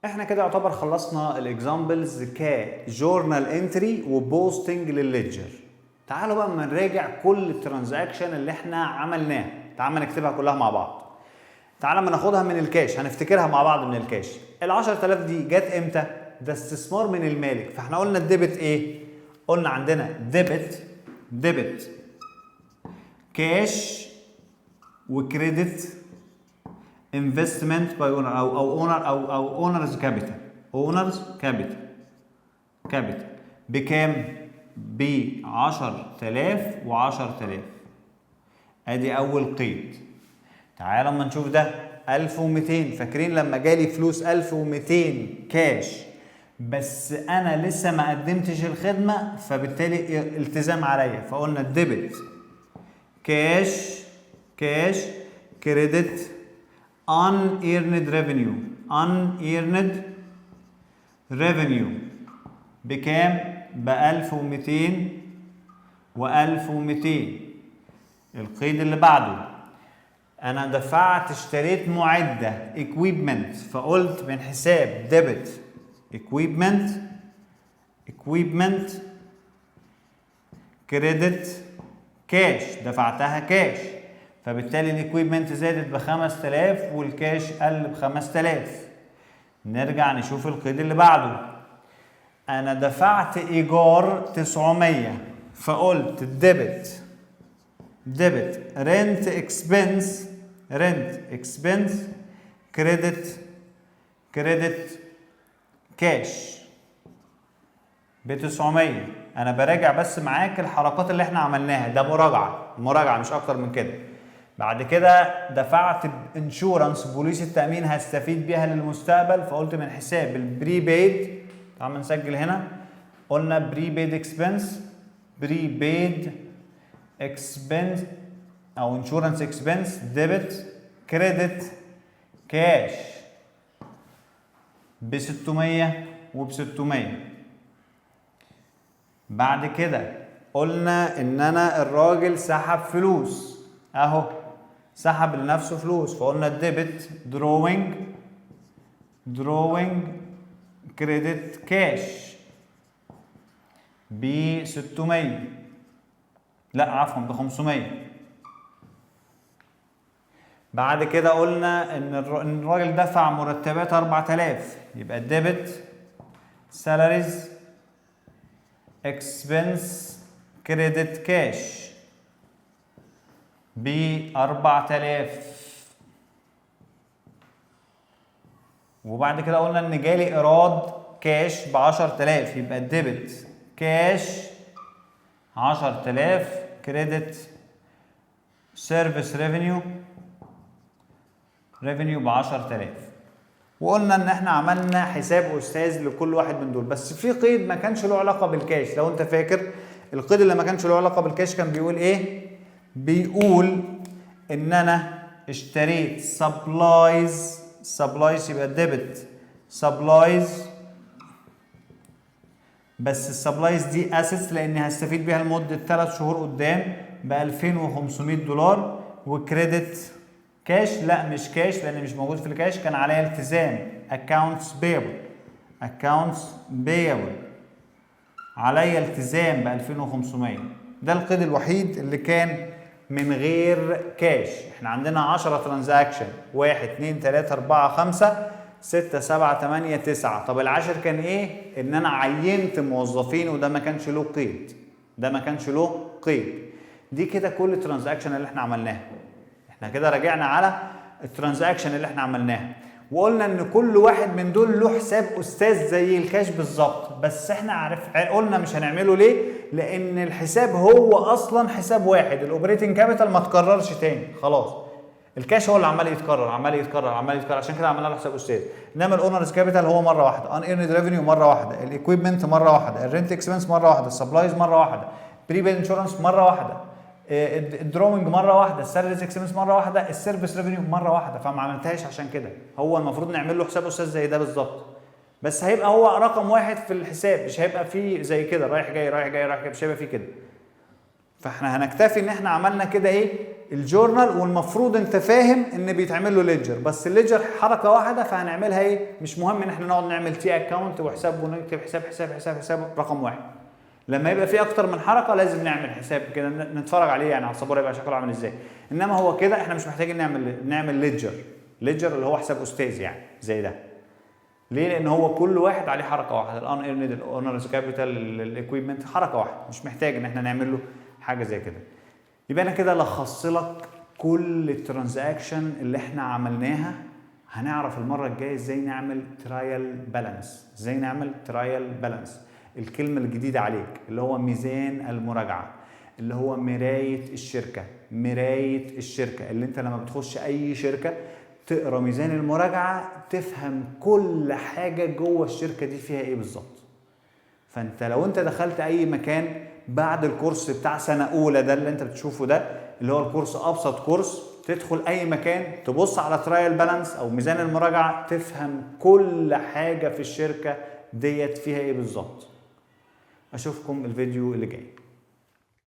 احنا كده يعتبر خلصنا الاكزامبلز كجورنال انتري وبوستنج للليدجر. تعالوا بقى اما نراجع كل الترانزاكشن اللي احنا عملناها. تعالوا نكتبها كلها مع بعض. تعالوا اما ناخدها من الكاش، هنفتكرها مع بعض من الكاش. ال 10000 دي جت امتى؟ ده استثمار من المالك، فاحنا قلنا الديبت ايه؟ قلنا عندنا ديبت كاش وكريدت انفستمنت باي اونر او اونر او اونرز كابيتال. اونرز كابيتال بكام؟ ب 10000 و10000. ادي اول قيد. تعالى اما نشوف ده 1200. فاكرين لما جالي فلوس 1200 كاش بس انا لسه ما قدمتش الخدمه، فبالتالي التزام عليا، فقلنا الديبت كاش كريدت unearned revenue بكام؟ ب 1200 و1200. القيد اللي بعده انا دفعت اشتريت معده equipment، فقلت من حساب debit equipment credit كاش، دفعتها كاش، فبالتالي الاكويبمنت زادت ب 5000 والكاش قل ب 5000. نرجع نشوف القيد اللي بعده. انا دفعت ايجار 900، فقلت ديبت رنت اكسبنس كريدت كاش ب 900. انا براجع بس معاك الحركات اللي احنا عملناها، ده مراجعه مش اكتر من كده. بعد كده دفعت انشورنس بوليس التامين هستفيد بيها للمستقبل، فقلت من حساب البريبيد. تعال نسجل هنا. قلنا بريبيد اكسبنس او انشورنس اكسبنس ديبت كريدت كاش ب 600 وب 600. بعد كده قلنا ان انا الراجل سحب فلوس اهو، سحب لنفسه فلوس، فقلنا الديبت دروينج كريدت كاش ب 600، لا عفوا ب 500. بعد كده قلنا ان الراجل دفع مرتبات 4000، يبقى الديبت سالاريز اكسبنس كريدت كاش ب 4000. وبعد كده قلنا ان جالي ايراد كاش ب 10000، يبقى الديبت كاش 10000 كريدت سيرفيس ريفينيو ب 10000. وقلنا ان احنا عملنا حساب استاذ لكل واحد من دول، بس في قيد ما كانش له علاقه بالكاش. لو انت فاكر القيد اللي ما كانش له علاقه بالكاش كان بيقول ايه؟ بيقول ان انا اشتريت سبلايز يبقى ديبت سبلايز، بس السبلايز دي اسيتس لاني هستفيد بيها لمده 3 شهور قدام ب 2500 دولار. وكريدت كاش، لا مش كاش لان مش موجود في الكاش، كان عليا التزام اكونتس بيبل عليا التزام ب 2500. ده القيد الوحيد اللي كان من غير كاش. احنا عندنا 10 ترانزاكشن، 1 2 3 4 5 6 7 8 9. طب العاشر كان ايه؟ ان انا عينت موظفين، وده ما كانش له قيد. دي كده كل الترانزاكشن اللي احنا عملناها. احنا كده رجعنا على الترانزاكشن اللي احنا عملناها، وقلنا ان كل واحد من دول له حساب استاذ زي الكاش بالظبط، بس احنا قلنا مش هنعمله ليه؟ لان الحساب هو اصلا حساب واحد. الاوبريتنج كابيتال ما تكررش تاني خلاص، الكاش هو اللي عمال يتكرر، عشان كده عملنا له حساب استاذ. انما الاونرز كابيتال هو مره واحده، ان ايرند ريفينيو مره واحده، الايكويبمنت مره واحده، الرنت اكسبنس مره واحده، السبلايز مره واحده، بريبيد انشورنس مره واحده، الدروينج مره واحده، السالاريز اكسبنس مره واحده، السيرفيس ريفينيو مره واحده. فما عملتهاش عشان كده. هو المفروض نعمل له حساب استاذ زي ده بالظبط، بس هيبقى هو رقم واحد في الحساب، مش هيبقى فيه زي كده رايح جاي، مش هيبقى فيه كده. فاحنا هنكتفي ان احنا عملنا كده ايه؟ الجورنال، والمفروض انت فاهم ان بيتعمل له ليدجر، بس الليدجر حركه واحده فهنعملها ايه؟ مش مهم ان احنا نقعد نعمل تي اكونت وحساب ونكتب حساب رقم واحد. لما يبقى في اكتر من حركه لازم نعمل حساب كده نتفرج عليه يعني على السبوره يبقى شكله عامل ازاي. انما هو كده احنا مش محتاجين نعمل ليدجر اللي هو حساب استاذ يعني زي ده. ليه؟ لان هو كل واحد عليه حركه واحده، الان ايرند، الاونرز كابيتال، الايكويبمنت، حركه واحده، مش محتاج ان احنا نعمل له حاجه زي كده. يبقى انا كده لخصت لك كل الترانزاكشن اللي احنا عملناها. هنعرف المره الجايه ازاي نعمل ترايل بالانس. الكلمه الجديده عليك اللي هو ميزان المراجعه، اللي هو مرايه الشركه اللي انت لما بتخش اي شركه تقرا ميزان المراجعه تفهم كل حاجه جوه الشركه دي فيها ايه بالظبط. فانت لو انت دخلت اي مكان بعد الكورس بتاع سنه اولى ده اللي انت بتشوفه ده اللي هو الكورس ابسط كورس، تدخل اي مكان تبص على ترايل بالانس او ميزان المراجعه تفهم كل حاجه في الشركه ديت فيها ايه بالظبط. اشوفكم الفيديو اللي جاي.